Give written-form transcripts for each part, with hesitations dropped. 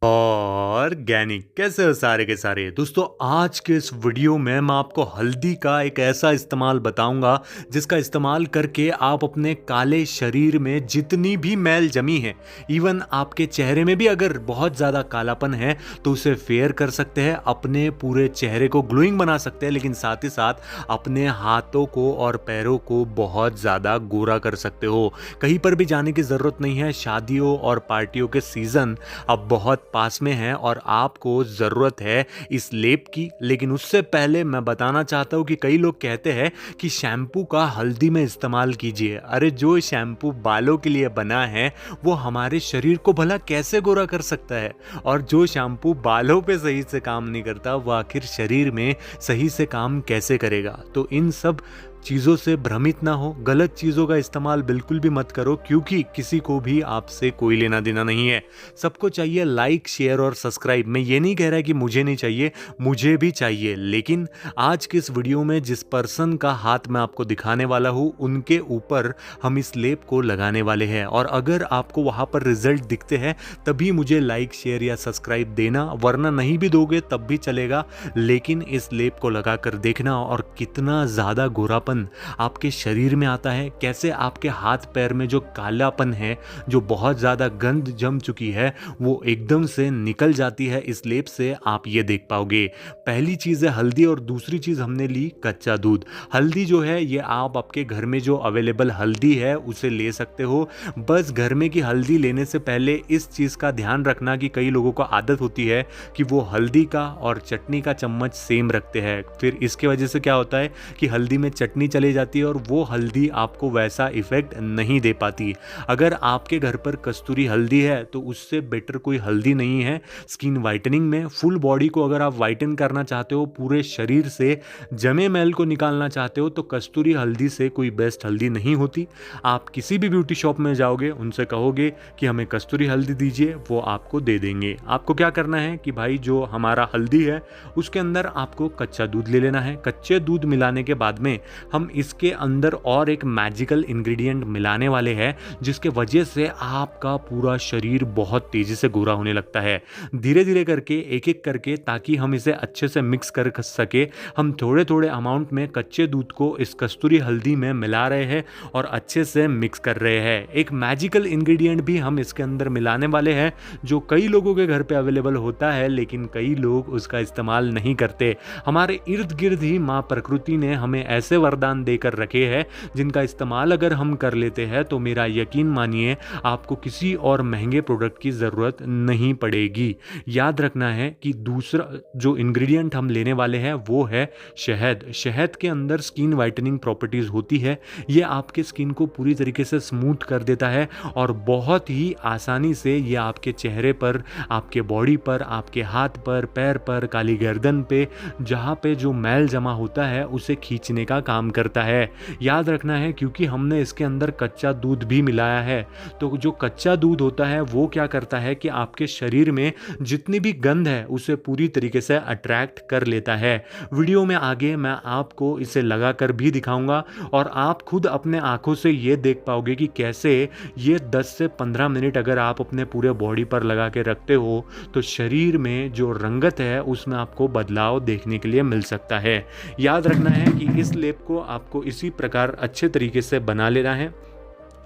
Organic कैसे हो सारे के सारे दोस्तों। आज के इस वीडियो में मैं आपको हल्दी का एक ऐसा इस्तेमाल बताऊंगा जिसका इस्तेमाल करके आप अपने काले शरीर में जितनी भी मैल जमी है, इवन आपके चेहरे में भी अगर बहुत ज़्यादा कालापन है तो उसे फेयर कर सकते हैं, अपने पूरे चेहरे को ग्लोइंग बना सकते हैं, लेकिन साथ ही साथ अपने हाथों को और पैरों को बहुत ज़्यादा गोरा कर सकते हो। कहीं पर भी जाने की ज़रूरत नहीं है। शादियों और पार्टियों के सीज़न अब बहुत पास में है और आपको ज़रूरत है इस लेप की। लेकिन उससे पहले मैं बताना चाहता हूँ कि कई लोग कहते हैं कि शैम्पू का हल्दी में इस्तेमाल कीजिए। अरे जो शैम्पू बालों के लिए बना है वो हमारे शरीर को भला कैसे गोरा कर सकता है, और जो शैम्पू बालों पे सही से काम नहीं करता वो आखिर शरीर में सही से काम कैसे करेगा। तो इन सब चीज़ों से भ्रमित ना हो, गलत चीज़ों का इस्तेमाल बिल्कुल भी मत करो, क्योंकि किसी को भी आपसे कोई लेना देना नहीं है। सबको चाहिए लाइक, शेयर और सब्सक्राइब। मैं ये नहीं कह रहा कि मुझे नहीं चाहिए, मुझे भी चाहिए, लेकिन आज के इस वीडियो में जिस पर्सन का हाथ मैं आपको दिखाने वाला हूँ उनके ऊपर हम इस लेप को लगाने वाले हैं। और अगर आपको वहाँ पर रिजल्ट दिखते हैं तभी मुझे लाइक, शेयर या सब्सक्राइब देना, वरना नहीं भी दोगे तब भी चलेगा। लेकिन इस लेप को लगा कर देखना और कितना ज़्यादा गोरापन आपके शरीर में आता है, कैसे आपके हाथ पैर में जो कालापन है, जो बहुत ज़्यादा गंद जम चुकी है, वो एकदम से निकल जाती है इस लेप से। आप ये देख पाओगे। पहली चीज़ है हल्दी और दूसरी चीज़ हमने ली कच्चा दूध। हल्दी जो है ये आप आपके घर में जो अवेलेबल हल्दी है उसे ले सकते हो। बस घर में की हल्दी लेने से पहले इस चीज़ का ध्यान रखना कि कई लोगों को आदत होती है कि वो हल्दी का और चटनी का चम्मच सेम रखते हैं। फिर इसके वजह से क्या होता है कि हल्दी में चटनी चली जाती है और वो हल्दी आपको वैसा इफेक्ट नहीं दे पाती। अगर आपके घर पर कस्तूरी हल्दी है तो उससे बेटर कोई हल्दी नहीं है स्किन वाइटनिंग में। फुल बॉडी को अगर आप वाइटन करना चाहते हो, पूरे शरीर से जमे मैल को निकालना चाहते हो, तो कस्तूरी हल्दी से कोई बेस्ट हल्दी नहीं होती। आप किसी भी ब्यूटी शॉप में जाओगे, उनसे कहोगे कि हमें कस्तूरी हल्दी दीजिए, वो आपको दे देंगे। आपको क्या करना है कि भाई जो हमारा हल्दी है उसके अंदर आपको कच्चा दूध ले लेना है। कच्चे दूध मिलाने के बाद में हम इसके अंदर और एक मैजिकल इंग्रेडिएंट मिलाने वाले हैं जिसके वजह से आपका पूरा शरीर बहुत तेजी से गोरा होने लगता है। धीरे धीरे करके, एक एक करके, ताकि हम इसे अच्छे से मिक्स कर सके, हम थोड़े थोड़े अमाउंट में कच्चे दूध को इस कस्तूरी हल्दी में मिला रहे हैं और अच्छे से मिक्स कर रहे हैं। एक मैजिकल इंग्रेडिएंट भी हम इसके अंदर मिलाने वाले हैं जो कई लोगों के घर पे अवेलेबल होता है, लेकिन कई लोग उसका इस्तेमाल नहीं करते। हमारे इर्द गिर्द ही माँ प्रकृति ने हमें ऐसे वरदान देकर रखे हैं जिनका इस्तेमाल अगर हम कर लेते हैं तो मेरा यकीन मानिए आपको किसी और महंगे प्रोडक्ट की ज़रूरत नहीं पड़ेगी। याद रखना है कि दूसरा जो इंग्रेडिएंट हम लेने वाले हैं वो है शहद। शहद के अंदर स्किन वाइटनिंग प्रॉपर्टीज़ होती है। ये आपके स्किन को पूरी तरीके से स्मूथ कर देता है और बहुत ही आसानी से ये आपके चेहरे पर, आपके बॉडी पर, आपके हाथ पर, पैर पर, काली गर्दन पे, जहाँ पे जो मैल जमा होता है उसे खींचने का काम करता है। याद रखना है क्योंकि हमने इसके अंदर कच्चा दूध भी मिलाया है। तो जो कच्चा दूध होता है वो क्या करता है कि आपके शरीर में जितनी भी गंध है उसे पूरी तरीके से अट्रैक्ट कर लेता है। वीडियो में आगे मैं आपको इसे लगाकर भी दिखाऊंगा और आप खुद अपने आंखों से ये देख पाओगे कि कैसे ये 10 से 15 मिनट अगर आप अपने पूरे बॉडी पर लगा के रखते हो तो शरीर में जो रंगत है उसमें आपको बदलाव देखने के लिए मिल सकता है। याद रखना है कि इस लेप को आपको इसी प्रकार अच्छे तरीके से बना लेना है।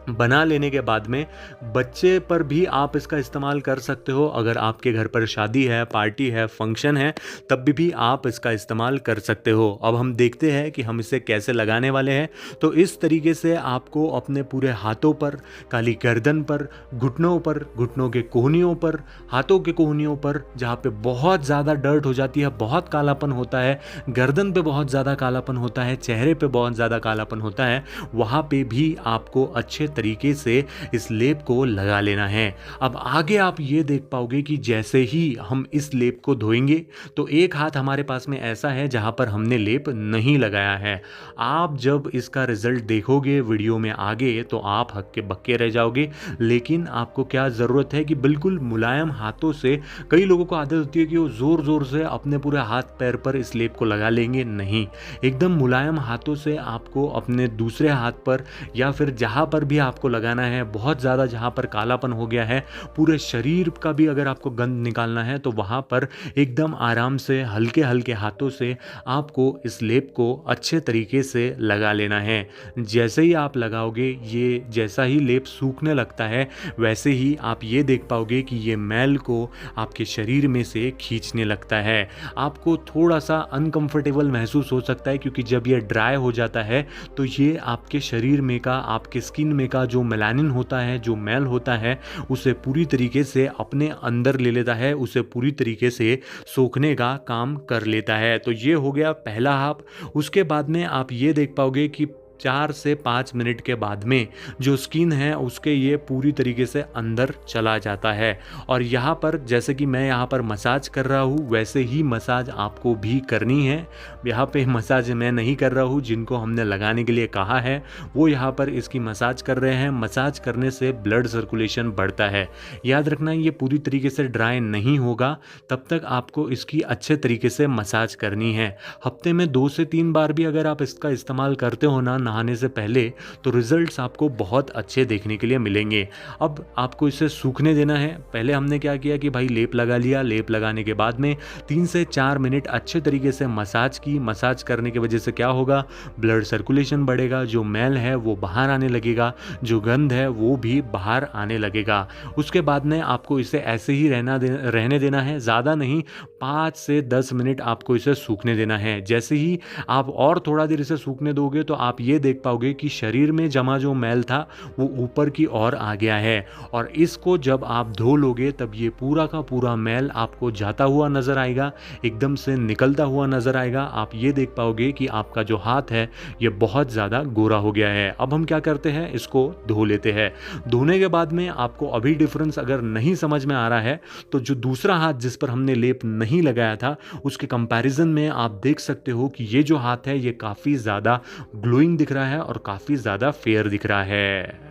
बना लेने के बाद में बच्चे पर भी आप इसका इस्तेमाल कर सकते हो। अगर आपके घर पर शादी है, पार्टी है, फंक्शन है, तब भी आप इसका इस्तेमाल कर सकते हो। अब हम देखते हैं कि हम इसे कैसे लगाने वाले हैं। तो इस तरीके से आपको अपने पूरे हाथों पर, काली गर्दन पर, घुटनों पर, घुटनों के कोहनियों पर, हाथों के कोहनियों पर, जहाँ पे बहुत ज़्यादा डर्ट हो जाती है, बहुत कालापन होता है, गर्दन पे बहुत ज़्यादा कालापन होता है, चेहरे पे बहुत ज़्यादा कालापन होता है, वहाँ पे भी आपको अच्छे तरीके से इस लेप को लगा लेना है। अब आगे आप ये देख पाओगे कि जैसे ही हम इस लेप को धोएंगे तो एक हाथ हमारे पास में ऐसा है जहां पर हमने लेप नहीं लगाया है। आप जब इसका रिजल्ट देखोगे वीडियो में आगे तो आप हक्के बक्के रह जाओगे। लेकिन आपको क्या ज़रूरत है कि बिल्कुल मुलायम हाथों से, कई लोगों को आदत होती है कि वो ज़ोर ज़ोर से अपने पूरे हाथ पैर पर इस लेप को लगा लेंगे। नहीं, एकदम मुलायम हाथों से आपको अपने दूसरे हाथ पर या फिर जहाँ पर भी आपको लगाना है। बहुत ज़्यादा जहाँ पर कालापन हो गया है, पूरे शरीर का भी अगर आपको गंध निकालना है तो वहाँ पर एकदम आराम से हल्के-हल्के हाथों से आपको इस लेप को अच्छे तरीके से लगा लेना है। जैसे ही आप लगाओगे, ये जैसा ही लेप सूखने लगता है, वैसे ही आप ये देख पाओगे कि ये मैल को आपके शरीर में से खींचने लगता है। आपको थोड़ा-सा अनकंफर्टेबल महसूस हो सकता है क्योंकि जब ये ड्राई हो जाता है तो ये आपके शरीर में का, आपके स्किन में का जो मेलानिन होता है, जो मैल होता है, उसे पूरी तरीके से अपने अंदर ले लेता है, उसे पूरी तरीके से सोखने का काम कर लेता है। तो ये हो गया पहला हाफ। उसके बाद में आप ये देख पाओगे कि 4 से 5 मिनट के बाद में जो स्किन है उसके ये पूरी तरीके से अंदर चला जाता है। और यहाँ पर जैसे कि मैं यहाँ पर मसाज कर रहा हूँ, वैसे ही मसाज आपको भी करनी है। यहाँ पे मसाज मैं नहीं कर रहा हूँ, जिनको हमने लगाने के लिए कहा है वो यहाँ पर इसकी मसाज कर रहे हैं। मसाज करने से ब्लड सर्कुलेशन बढ़ता है। याद रखना, ये पूरी तरीके से ड्राई नहीं होगा, तब तक आपको इसकी अच्छे तरीके से मसाज करनी है। हफ्ते में 2 से 3 बार भी अगर आप इसका इस्तेमाल करते हो ना नहाने से पहले, तो रिजल्ट्स आपको बहुत अच्छे देखने के लिए मिलेंगे। अब आपको इसे सूखने देना है। पहले हमने क्या किया कि भाई लेप लगा लिया, लेप लगाने के बाद में 3 से 4 मिनट अच्छे तरीके से मसाज की। मसाज करने की वजह से क्या होगा, ब्लड सर्कुलेशन बढ़ेगा, जो मैल है वो बाहर आने लगेगा, जो गंध है वो भी बाहर आने लगेगा। उसके बाद में आपको इसे ऐसे ही रहने देना है, ज़्यादा नहीं, 5 से 10 मिनट आपको इसे सूखने देना है। जैसे ही आप और थोड़ा देर इसे सूखने दोगे तो आप ये देख पाओगे कि शरीर में जमा जो मैल था वो ऊपर की ओर आ गया है। और इसको जब आप धो लोगे तब ये पूरा का पूरा मैल आपको जाता हुआ नजर आएगा, एकदम से निकलता हुआ नजर आएगा। आप ये देख पाओगे कि आपका जो हाथ है ये बहुत ज़्यादा गोरा हो गया है। अब हम क्या करते हैं, इसको धो लेते हैं। धोने के बाद में आपको अभी डिफरेंस अगर नहीं समझ में आ रहा है तो जो दूसरा हाथ जिस पर हमने लेप नहीं लगाया था उसके कंपैरिजन में आप देख सकते हो कि ये जो हाथ है ये काफ़ी ज़्यादा ग्लोइंग दिख रहा है और काफ़ी ज़्यादा फेयर दिख रहा है।